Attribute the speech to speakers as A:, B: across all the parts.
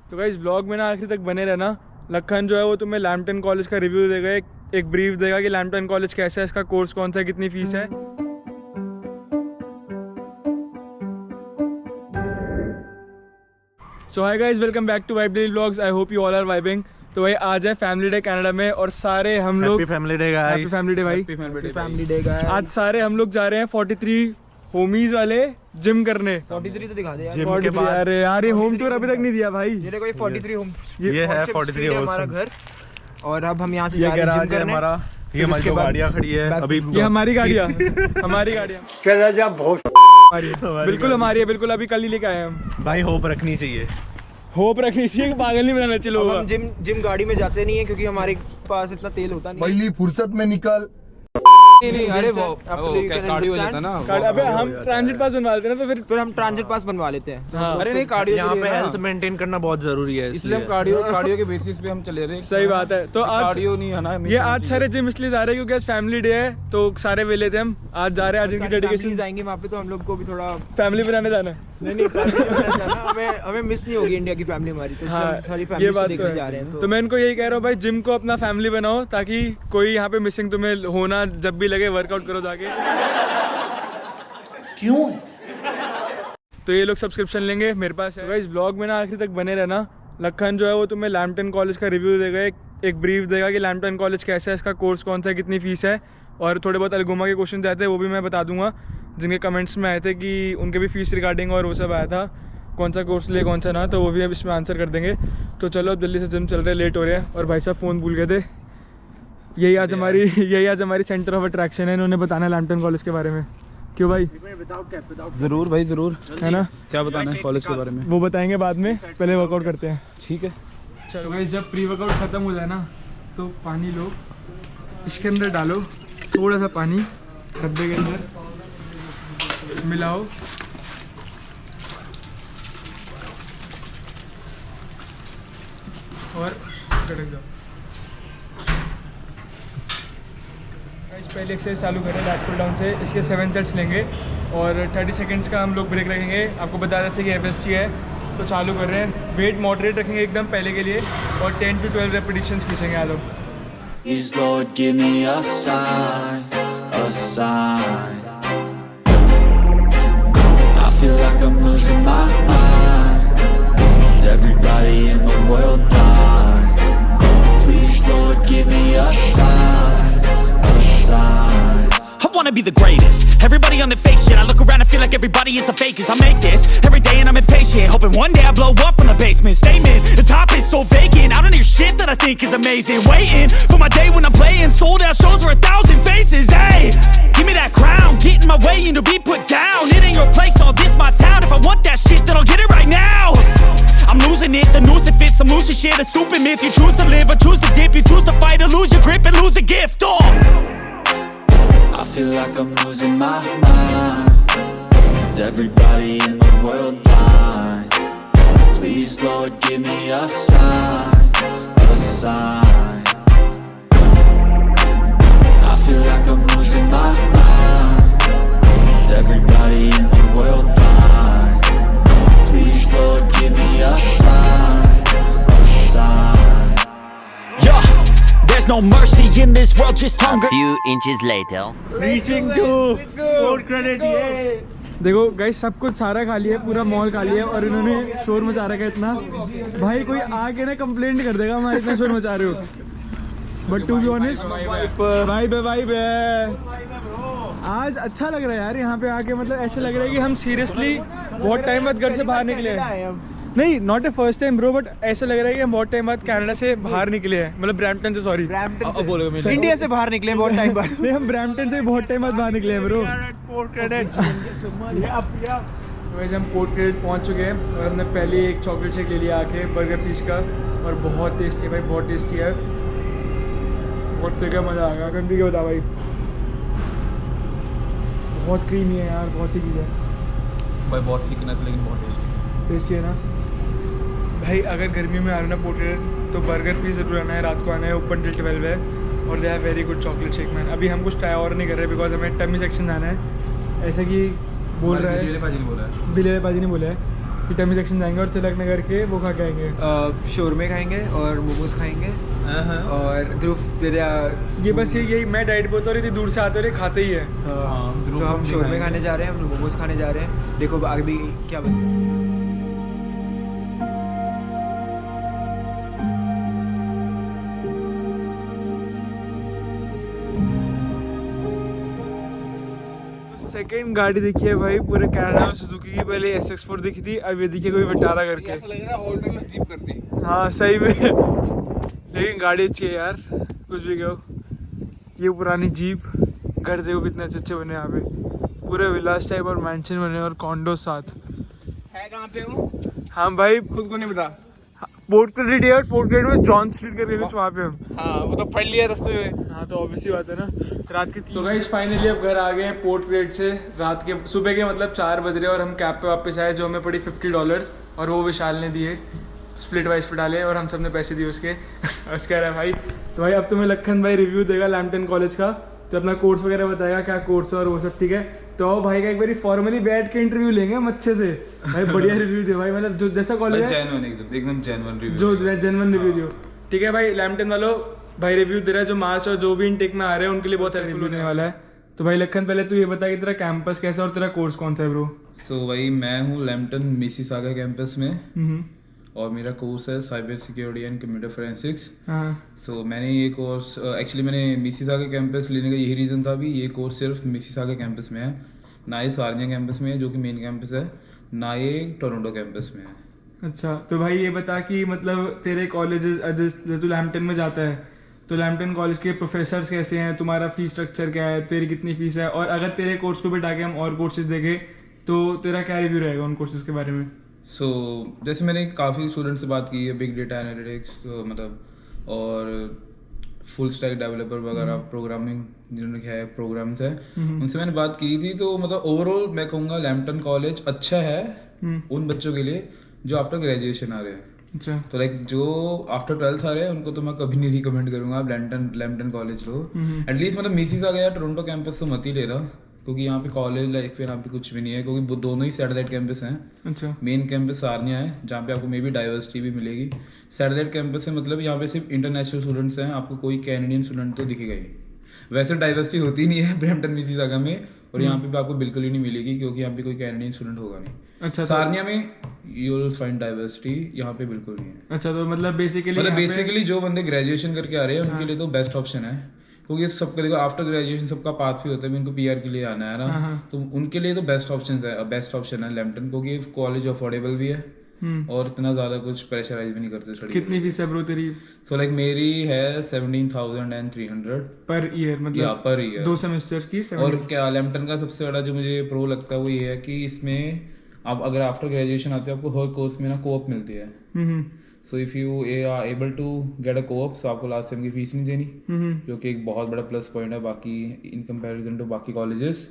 A: तो guys vlog में ना आखिर तक बने रहना। लखन जो है वो तुम्हें लैम्पटन कॉलेज का रिव्यू देगा, एक ब्रीफ देगा कि लैम्पटन कॉलेज कैसा है, इसका कोर्स कौन सा है, कितनी फीस है। So hi guys, welcome back to vibe daily vlogs. I hope you all are vibing. तो भाई आज है फैमिली डे कनाडा में और सारे हम लोग
B: happy family day guys.
A: Happy family day भाई,
C: फैमिली डे गाइस।
A: आज सारे हम लोग जा रहे हैं 43 होमीज वाले जिम करने।
C: 43 तो दिखा दे यार।
B: जिम के बाद
A: अरे यार ये होम टूर अभी तक नहीं दिया भाई।
C: ये देखो ये 43 होम,
B: ये है 43
C: हमारा घर। और अब हम यहाँ से
B: ये
C: जा रहे हैं जिम
B: गैराज है
C: करने।
B: हमारा। ये हमारी जो गाड़ियाँ खड़ी है अभी,
A: ये हमारी गाड़ियाँ हमारी गाड़ियाँ बिल्कुल हमारी है, बिल्कुल अभी कल ही लेके आए हम।
B: भाई होप रखनी चाहिए,
A: होप रखनी चाहिए, पागल नहीं बनाना चाहिए लोगों
C: हम जिम गाड़ी में जाते नहीं है क्योंकि हमारे पास इतना तेल होता नहीं।
D: पहली फुर्सत में निकल।
C: नहीं अरे वो कार्डियो जाता ना।
A: अबे हम ट्रांजिट पास बनवा लेते हैं ना, तो
C: फिर हम ट्रांजिट पास बनवा लेते हैं।
A: हाँ।
C: अरे नहीं कार्डियो
B: यहाँ पे हेल्थ मेंटेन करना बहुत जरूरी है,
E: इसलिए हम कार्डियो के बेसिस पे हम चले रहे।
A: सही बात है। तो आज
E: कार्डियो नहीं है ना,
A: ये आज सारे जिम इसलिए जा रहे हैं क्योंकि आज फैमिली डे है, तो सारे वेले थे हम आज जा रहे हैं। आज इनकी डेडिकेशन
C: जाएंगे वहाँ पे, तो हम लोग को भी थोड़ा
A: फैमिली बनाने जाना है।
C: नहीं हमें मिस नहीं होगी इंडिया की फैमिली हमारी, तो
A: हाँ,
C: सारी
A: ये
C: फैमिली
A: बात
C: देखने
A: तो
C: जा रहे
A: है।
C: हैं।
A: तो मैं इनको यही कह रहा हूँ भाई, जिम को अपना फैमिली बनाओ ताकि कोई यहाँ पे मिसिंग तुम्हें होना जब भी लगे वर्कआउट करो जाके।
D: क्यों?
A: तो ये लोग सब्सक्रिप्शन लेंगे, मेरे पास है। इस व्लॉग में ना आखिर तक बने रहना। लखन जो है वो तुम्हें लैम्पटन कॉलेज का रिव्यू देगा, एक ब्रीफ देगा कि लैम्पटन कॉलेज कैसा है, इसका कोर्स कौन सा है, कितनी फीस है। और थोड़े बहुत अलगुमा के क्वेश्चन आए थे वो भी मैं बता दूंगा, जिनके कमेंट्स में आए थे कि उनके भी फीस रिगार्डिंग और वो सब आया था, कौन सा कोर्स ले कौन सा ना, तो वो भी अब इसमें आंसर कर देंगे। तो चलो अब जल्दी से जिम चल रहे, लेट हो रहे हैं। और भाई साहब फ़ोन भूल गए थे। यही आज हमारी सेंटर ऑफ अट्रैक्शन है, इन्होंने बताना है लैम्पटन कॉलेज के बारे में। क्यों भाई?
E: जरूर भाई जरूर,
A: है ना?
E: क्या बताना है कॉलेज के बारे में
A: वो बताएंगे बाद में, पहले वर्कआउट करते हैं।
E: ठीक है।
A: चलो गाइस, जब प्री वर्कआउट ख़त्म हो जाए ना तो पानी लो, इसके अंदर डालो थोड़ा सा पानी, डब्बे के अंदर मिलाओ और कड़क जाओ। पहले एक्सरसाइज चालू करें लैट पुल डाउन से। इसके 7 सेट्स लेंगे और 30 सेकेंड्स का हम लोग ब्रेक रखेंगे। आपको बता जैसे कि FST है, तो चालू कर रहे हैं। वेट मॉडरेट रखेंगे एकदम पहले के लिए और 10 to 12 रेपिटेशंस खींचेंगे। आ लो।
F: Please Lord give me a sign, a sign. I feel like I'm losing my mind. Is everybody in the world blind? Please Lord give me a sign, a sign.
G: I wanna be the greatest. Everybody on their fake shit. I look around and feel like everybody is the fakest. I make this every day and I'm impatient, hoping one day I blow up from the basement. Statement, the top is so vacant. I don't hear shit that I think is amazing. Waiting for my day when I'm playing sold out shows for 1,000 faces. Hey, give me that crown, get in my way and to be put down. It ain't your place, all this my town. If I want that shit, then I'll get it right now. I'm losing it, the noose it fits. I'm losing shit, a stupid myth. You choose to live or choose to dip. You choose to fight or lose your grip and lose a gift. Oh,
F: I feel like I'm losing my mind. Is everybody in the world blind? Please Lord give me a sign, a sign. I feel like I'm losing my mind. Is everybody in the world blind? Please Lord give me a sign, a sign.
G: yeah. There's no mercy in this world, just hunger.
H: Few inches later.
A: Reaching to fourth credit. देखो guys, सब कुछ सारा खाली है, पूरा mall खाली है और इन्होंने शोर मचा रखा है इतना। भाई कोई आके ना कंप्लेंट कर देगा हमारे इतना शोर मचा रहे हो। But to be honest vibe है। आज अच्छा लग रहा है यार यहाँ पे आके, मतलब ऐसे लग रहा है कि हम सीरियसली बहुत टाइम बाद घर से बाहर निकले हैं। नहीं, not a first time bro, but ऐसा लग रहा है कि हम बहुत टाइम बाद कनाडा से बाहर निकले हैं, मतलब ब्रैम्पटन से, सॉरी
C: इंडिया से बाहर निकले बहुत टाइम बाद।
A: नहीं, हम ब्रैम्पटन से बहुत टाइम बाद बाहर निकले हैं ब्रो। वैसे हम पोर्ट क्रेडिट पहुंच चुके हैं और हमने पहले एक चॉकलेट शेक ले लिया आके बर्गर पीस का, और बहुत टेस्टी है भाई, बहुत टेस्टी है, बहुत पी का मज़ा आ गया। कभी पी के बता भाई, बहुत क्रीमी है यार, बहुत सी चीज़ है
E: भाई, बहुत थिकनेस लेकिन बहुत
A: टेस्टी है ना भाई। अगर गर्मी में आ रहे ना पोर्ट क्रेडिट तो बर्गर पीस जरूर आना है, रात को आना है, ओपन टिल 12 है और they are very good chocolate shake man. अभी हम कुछ ट्राई और नहीं कर रहे बिकॉज हमें टमी सेक्शन जाना है, ऐसा कि बोल रहा है दिलेर पाजी ने बोला है। इटामी सेक्शन जाएंगे और तिलक नगर के वो खा के आएंगे।
C: शोरमे खाएंगे और मोमोज खाएंगे और ध्रुव तेरा
A: ये बस यही मैं डाइट पे होता और इतनी दूर से आते रहे खाते ही है।
C: तो हम शोरमे खाने जा रहे हैं, हम लोग मोमोज खाने जा रहे हैं। देखो अभी क्या बन
A: सेकंड गाड़ी दिखी है भाई पूरे कनाडा में सुजुकी की। पहले SX4 दिखी थी, अब ये दिखी कोई विटारा करके।
E: ऐसा लग रहा है ओल्ड में जीप कर दी।
A: हाँ सही में लेकिन गाड़ी अच्छी है यार, कुछ भी कहो। ये पुरानी जीप, घर देखो कितने अच्छे अच्छे बने यहाँ पे, पूरे विलास टाइप और मैंशन बने और कॉन्डो साथ
E: है कहाँ पे हो?
A: हाँ भाई
E: खुद को नहीं पता।
A: पोर्ट क्रेडिट है और पोर्ट क्रेडिट में जॉन स्ट्रीट करके कुछ वहाँ पे हम।
E: हाँ वो तो पढ़ लिया रास्ते में।
A: हाँ तो ऑब्वियसली बात है ना। रात के 3 तो गाइस फाइनली अब घर आ गए हैं पोर्ट क्रेडिट से। रात के सुबह के मतलब 4 बज रहे और हम कैब पे वापस आए, जो हमें पड़ी $50 और वो विशाल ने दिए, स्प्लिट वाइज पे डाले और हम सब ने पैसे दिए उसके। बस कह रहा है भाई। तो भाई अब तुम्हें लखन भाई रिव्यू देगा लैम्पटन कॉलेज का, तो अपना कोर्स वगैरह बताएगा क्या कोर्स है और वो सब, ठीक है। तो भाई का एक बार फॉर्मली बैठ के इंटरव्यू लेंगे हम अच्छे से। भाई बढ़िया रिव्यू दे भाई, मतलब जो जैसा कॉलेज है
E: एकदम जेन्युइन रिव्यू।
A: जो जेन्युइन रिव्यू दियो, ठीक है भाई। लैम्पटन वालों भाई रिव्यू दे रहा है, जो मार्च और जो भी इनटेक में आ रहे हैं उनके लिए बहुत हेल्पफुल होने वाला है। तो भाई लखन पहले तू ये बता कि तेरा कैंपस कैसा है और तेरा कोर्स कौन सा है ब्रो?
D: सो भाई मैं हूँ लैम्पटन मिसिसागा कैंपस में और मेरा कोर्स है cyber security and computer forensics. So मैंने ये कोर्स एक्चुअली मैंने मिसिसागा कैंपस लेने का यही रीज़न था भी, ये कोर्स सिर्फ मिसिसागा कैंपस में है, ना ये सार्निया कैंपस में है जो कि मेन कैंपस है, ना ये टोरंटो कैंपस में है।
A: अच्छा तो भाई ये बता कि मतलब तेरे कॉलेजेस तू लैम्पटन में जाता है तो लैम्पटन कॉलेज के प्रोफेसर्स कैसे हैं, तुम्हारा फीस स्ट्रक्चर क्या है, तेरी कितनी फीस है, और अगर तेरे कोर्स को बिठा के हम और कोर्सेज देखें तो तेरा क्या रिव्यू रहेगा उन कोर्सेज के बारे में?
D: सो जैसे मैंने काफ़ी स्टूडेंट से बात की है, बिग डेटा एनालिटिक्स मतलब और फुल स्टैक डेवलपर वगैरह प्रोग्रामिंग जिन्होंने क्या है प्रोग्राम्स है, उनसे मैंने बात की थी। तो मतलब ओवरऑल मैं कहूँगा लैम्पटन कॉलेज अच्छा है उन बच्चों के लिए जो आफ्टर ग्रेजुएशन आ रहे हैं।
A: अच्छा
D: तो लाइक जो आफ्टर 12th आ रहे हैं उनको तो मैं कभी नहीं रिकमेंड करूंगा आप लैम्पटन कॉलेज लो। एटलीस्ट मतलब मिसिसागा या टोरंटो कैंपस तो मत ही ले रहा, क्योंकि यहाँ पे कॉलेज लाइफ पे यहाँ पे कुछ भी नहीं है, क्योंकि दोनों ही सैटेलाइट कैंपस हैं।
A: अच्छा
D: मेन कैंपस सारनिया है जहाँ पे आपको मे बी डाइवर्सिटी भी मिलेगी। सैटेलाइट कैंपस है मतलब यहाँ पे सिर्फ इंटरनेशनल स्टूडेंट्स हैं, आपको कोई कैनेडियन स्टूडेंट तो दिखेगा ही नहीं। वैसे डाइवर्सिटी होती नहीं है ब्रैम्पटन मिसिसागा में, और यहाँ पे भी आपको बिल्कुल ही नहीं मिलेगी क्योंकि यहाँ पे कोई कैनेडियन स्टूडेंट होगा नहीं।
A: अच्छा
D: सारनिया में यू विल फाइंड डाइवर्सिटी, यहाँ पे बिल्कुल नहीं है।
A: अच्छा तो मतलब
D: बेसिकली जो बंदे ग्रेजुएशन करके आ रहे हैं उनके लिए तो बेस्ट ऑप्शन है, क्योंकि सबका देखो आफ्टर ग्रेजुएशन सबका पाथ भी होता है, उनको PR के लिए आना है ना, तो उनके लिए तो बेस्ट ऑप्शन है लैम्पटन, क्योंकि कॉलेज अफोर्डेबल भी है और इतना ज्यादा कुछ प्रेशराइज भी नहीं करते स्टडी।
A: कितनी फीस है ब्रो तेरी?
D: सो लाइक मेरी है 17,300
A: पर ईयर, मतलब
D: पर ईयर
A: 2 सेमेस्टर्स की।
D: और क्या लैम्पटन का सबसे बड़ा जो मुझे प्रो लगता है वो ये है कि इसमें आप अगर आफ्टर ग्रेजुएशन आते हो आपको हर कोर्स में ना कोऑप मिलती है। So if you are able to get a co-op, so आपको लास्ट सेम की फीस नहीं देनी, जो कि एक बहुत बड़ा प्लस पॉइंट है बाकी इन कंपैरिजन टू बाकी कॉलेजेस।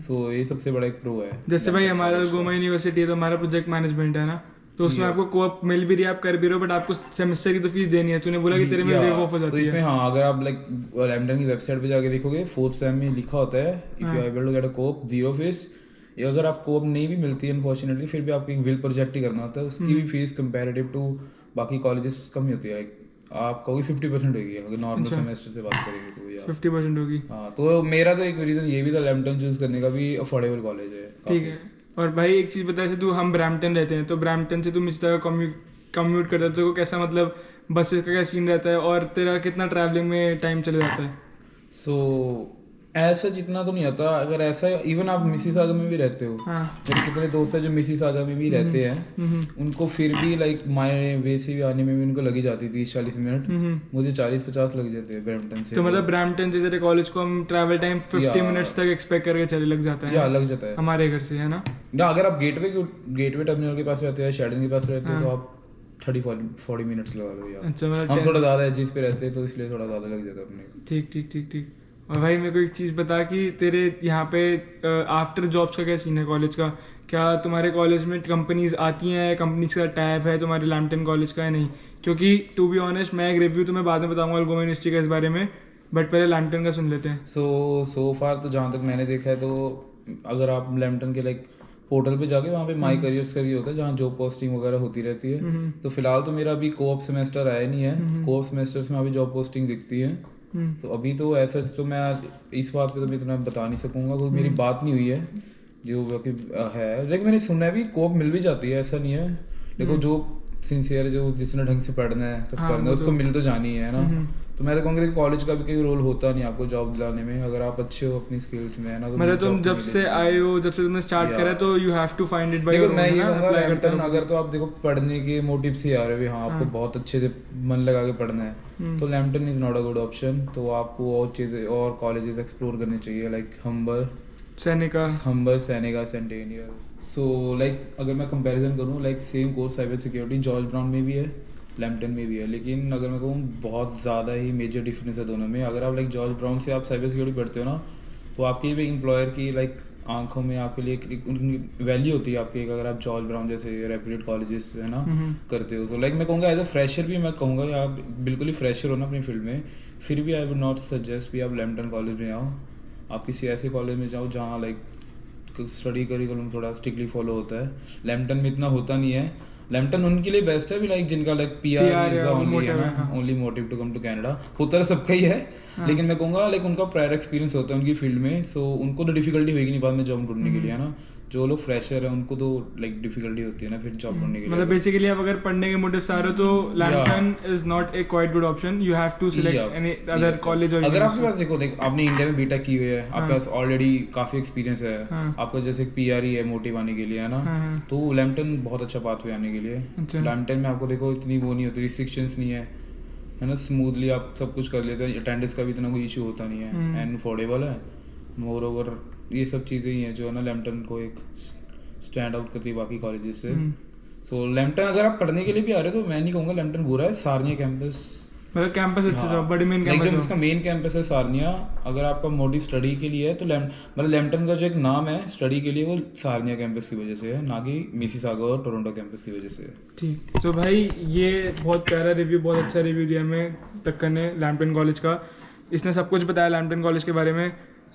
D: सो ये सबसे बड़ा एक प्रो है।
A: जैसे भाई हमारा गोमा यूनिवर्सिटी है तो हमारा प्रोजेक्ट मैनेजमेंट है ना, तो उसमें आपको कोऑप मिल भी रही है, आप कर भी रहे हो, बट आपको सेमेस्टर की तो फीस देनी है। तूने बोला कि तेरे में वेव ऑफ हो जाती
D: तो इसमें हाँ, अगर आप लाइक लैम्पटन की वेबसाइट पे जाके देखोगे 4th सेम में लिखा होता है if you are able to get a co-op 0 fees. अगर आप कोऑप नहीं भी मिलती है अनफॉर्चुनेटली, फिर भी आपको एक विल प्रोजेक्ट ही करना होता है, उसकी भी फीस कंपैरेटिव टू बाकी कॉलेजेस कम ही होती है। आप कहोगे 50% होगी अगर नॉर्मल सेमेस्टर से बात करेंगे तो यार
A: 50% होगी।
D: हाँ, तो मेरा तो एक रीजन ये भी था लैम्पटन चूज करने का भी, अफोर्डेबल कॉलेज है।
A: ठीक है। और भाई एक चीज बता, तू हम ब्रैम्पटन रहते हैं तो ब्रैम्पटन से तू मिसिसागा कम्यूट करता है तो कैसा मतलब बसेस का क्या सीन रहता है और तेरा कितना ट्रैवलिंग में टाइम चले जाता है?
D: सो ऐसा जितना तो नहीं आता, अगर ऐसा इवन आप मिसिसागा में भी रहते हो, मेरे कितने दोस्त हैं जो मिसिसागा में भी रहते हैं, उनको फिर भी लाइक माय वे से भी आने में भी उनको लगी जाती 30-40 मिनट, मुझे 40-50 लग जाते हैं ब्रैम्पटन से।
A: तो मतलब ब्रैम्पटन से तेरे कॉलेज को हम ट्रैवल टाइम 50 मिनट्स तक एक्सपेक्ट करके चले लग जाता है?
D: लग जाता है
A: हमारे घर से, है ना?
D: अगर आप गेटवे टर्मिनल के पास रहते हैं, शेडन के पास रहते हो तो आप 30-40 मिनट्स लगा लो यार।
A: अच्छा मतलब
D: हम थोड़ा ज्यादा एजिस पे रहते हैं तो इसलिए थोड़ा ज्यादा लग जाता है अपने।
A: ठीक। और भाई मेरे को एक चीज़ बता कि तेरे यहाँ पे आफ्टर जॉब्स का क्या सीन है कॉलेज का? क्या तुम्हारे कॉलेज में कंपनीज आती हैं, कंपनीज का टैब है तुम्हारे लैम्पटन कॉलेज का या नहीं? क्योंकि टू बी ऑनेस्ट मैं एक रिव्यू तुम्हें बाद में बताऊंगा गोवा यूनिवर्सिटी का इस बारे में, बट पहले लैम्पटन का सुन लेते हैं।
D: सो फार तो जहाँ तक मैंने देखा है तो अगर आप लैम्पटन के लाइक पोर्टल पे जाके वहाँ पे माई करियर्स करके होता है जहाँ जॉब पोस्टिंग वगैरह होती रहती है। तो फिलहाल तो मेरा अभी कोऑप सेमेस्टर आया नहीं है, कोऑप सेमेस्टर्स में अभी जॉब पोस्टिंग दिखती है। तो अभी तो ऐसा तो मैं इस बात पे तो मैं इतना बता नहीं सकूंगा, क्योंकि मेरी बात नहीं हुई है जो है, लेकिन मैंने सुना है भी कोऑप मिल भी जाती है, ऐसा नहीं है। देखो जो सिंसियर जो जिसने ढंग से पढ़ना है सब करना है उसको मिल तो जानी है ना। तो मैं तो कहूँगा कि कॉलेज का भी कोई रोल होता नहीं आपको जॉब दिलाने में, अगर आप अच्छे हो अपनी स्किल्स में है ना। तो
A: मतलब तुम जब से आए हो, जब से तुमने स्टार्ट करा तो you have to find it by your own.
D: मैं ये कहूँगा लैम्पटन अगर तो आप देखो पढ़ने के मोटिव से आ रहे हो, हाँ आपको बहुत अच्छे से मन लगा के पढ़ना है तो Lambton is not a good option. तो आपको और चीज़ें और कॉलेजेस एक्सप्लोर करने चाहिए, like Humber, Seneca, Centennial. So like अगर मैं कंपैरिजन करूँ, like same course cyber security George Brown में भी है, लैम्पटन में भी है, लेकिन अगर मैं कहूँ बहुत ज़्यादा ही मेजर डिफरेंस है दोनों में। अगर आप लाइक जॉर्ज ब्राउन से आप साइबर सिक्योरिटी पढ़ते हो ना, तो आपकी भी एम्प्लॉयर की लाइक आंखों में आपके लिए एक वैल्यू होती है आपकी, अगर आप जॉर्ज ब्राउन जैसे रेप्यूटेड कॉलेजेस है ना करते हो। तो लाइक मैं कहूँगा एज अ फ्रेशर भी मैं कहूँगा आप बिल्कुल ही फ्रेशर हो ना अपनी फील्ड में, फिर भी आई वुड नॉट सजेस्ट भी आप लैम्पटन कॉलेज में आओ। आप किसी ऐसे कॉलेज में जाओ जहाँ लाइक स्टडी करिकुलम थोड़ा स्ट्रिक्टली फॉलो होता है। लैम्पटन में इतना होता नहीं है। लैम्पटन उनके लिए बेस्ट है भी लाइक जिनका लाइक पीआर वीजा ओनली है ना, only motive to come to Canada. होता है सबका ही है, लेकिन मैं कहूँगा लाइक उनका प्रायर एक्सपीरियंस होता है उनकी फील्ड में, सो उनको तो डिफिकल्टी होगी नहीं बाद में जॉब ढूंढने के लिए है ना। जो लोग फ्रेशर है उनको तो लाइक डिफिकल्टी होती है ना फिर जॉब ढूंढने के लिए।
A: मतलब बेसिकली आप अगर पढ़ने के मोटिव से आ रहे हो तो Lambton is not a quite good option, you have to select any other college. और
D: अगर आपके पास देखो आपने इंडिया में बीटेक की हुई है, आपके पास ऑलरेडी काफी एक्सपीरियंस है, आपका जैसे पीआर ही है मोटिव आने के लिए है ना, तो लैम्पटन बहुत अच्छा पाथवे आने के लिए। लैम्पटन में आपको देखो इतनी वो नहीं होती, रिस्ट्रिक्शंस नहीं है ना, स्मूथली आप सब कुछ कर लेते हैं, अटेंडेंस का भी इतना कोई इशू होता नहीं है, एंड अफोर्डेबल है। मोर ओवर ये सब चीज़ें ही हैं जो है ना लैम्पटन को एक स्टैंड आउट करती है बाकी कॉलेजेस से। सो लैम्पटन अगर आप पढ़ने के लिए भी आ रहे हो तो मैं नहीं कहूँगा लैम्पटन बुरा है। सारनिया कैंपस
A: मतलब कैंपस अच्छा था, बड़ी मेन कैंपस
D: जो इसका मेन कैंपस है सारनिया, अगर आपका मोटिव स्टडी के लिए है तो मतलब लैम्पटन का जो एक नाम है स्टडी के लिए वो सारनिया कैंपस की वजह से है, ना कि मिसिसागा और टोरंटो कैंपस की वजह से।
A: ठीक, तो भाई ये बहुत प्यारा रिव्यू, बहुत अच्छा रिव्यू दिया हमें टक्कर ने लैम्पटन कॉलेज का। इसने सब कुछ बताया लैम्पटन कॉलेज के बारे में।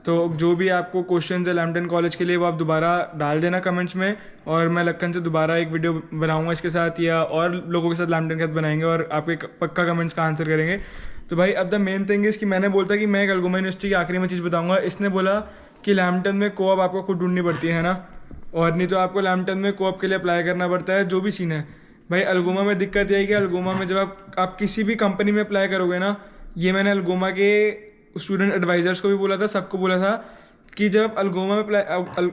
A: तो जो भी आपको क्वेश्चन है लैम्पटन कॉलेज के लिए वो आप दोबारा डाल देना कमेंट्स में, और मैं लक्कन से दोबारा एक वीडियो बनाऊंगा इसके साथ या और लोगों के साथ लैम्पटन के साथ बनाएंगे और आपके पक्का कमेंट्स का आंसर करेंगे। तो भाई अब द मेन थिंग इज़ कि मैंने बोलता कि मैं अल्गोमा यूनिवर्सिटी की आखिरी में चीज़ बताऊंगा। इसने बोला कि लैम्पटन में कोऑप आपको खुद ढूंढनी पड़ती है ना, और नहीं तो आपको लैम्पटन में कोऑप के लिए अप्लाई करना पड़ता है, जो भी सीन है। भाई अल्गोमा में दिक्कत यह है कि अल्गोमा में जब आप किसी भी कंपनी में अप्लाई करोगे ना, ये मैंने अल्गोमा के स्टूडेंट एडवाइजर्स को भी बोला था, सबको बोला था कि जब आप अल्गोमा में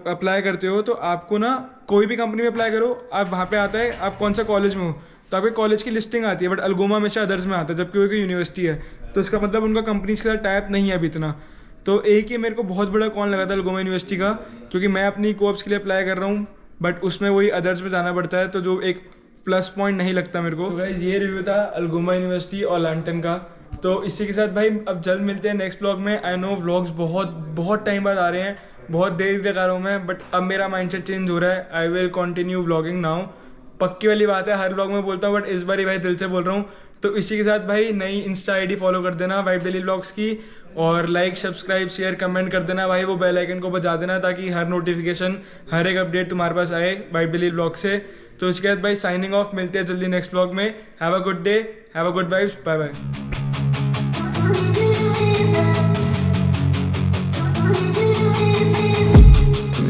A: अप्लाई करते हो तो आपको ना कोई भी कंपनी में अप्लाई करो, आप वहाँ पे आता है आप कौन सा कॉलेज में हो तो आपके कॉलेज की लिस्टिंग आती है, बट अल्गोमा हमेशा अदर्स में आता है, जबकि वो एक यूनिवर्सिटी है। तो इसका मतलब उनका कंपनीज के साथ टाइप नहीं है अभी इतना। तो एक ही मेरे को बहुत बड़ा कॉन लगा था अल्गोमा यूनिवर्सिटी का, क्योंकि मैं अपनी कोर्स के लिए अप्लाई कर रहा हूँ बट उसमें वही अदर्स में जाना पड़ता है, तो जो एक प्लस पॉइंट नहीं लगता मेरे को। तो गाइस ये रिव्यू था अल्गोमा यूनिवर्सिटी और लैम्पटन का। तो इसी के साथ भाई अब जल्द मिलते हैं नेक्स्ट व्लॉग में। आई नो व्लॉग्स बहुत टाइम बाद आ रहे हैं, बहुत देर तक आ रहा हूँ मैं, बट अब मेरा माइंडसेट चेंज हो रहा है। I will continue vlogging now. पक्की वाली बात है, हर व्लॉग में बोलता हूँ बट इस बार ही भाई दिल से बोल रहा हूँ। तो इसी के साथ भाई नई इंस्टा आईडी फॉलो कर देना वाइब डेली व्लॉग्स की, और लाइक सब्सक्राइब शेयर कमेंट कर देना भाई, वो बेल आइकन को बजा देना ताकि हर नोटिफिकेशन हर एक अपडेट तुम्हारे पास आए वाइब डेली व्लॉग से। तो इसके बाद भाई साइनिंग ऑफ, मिलते हैं जल्दी नेक्स्ट व्लॉग में। Have a good day, have a good vibes, bye bye.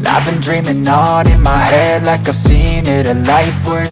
F: I've been dreaming on in my head like I've seen it, a life worth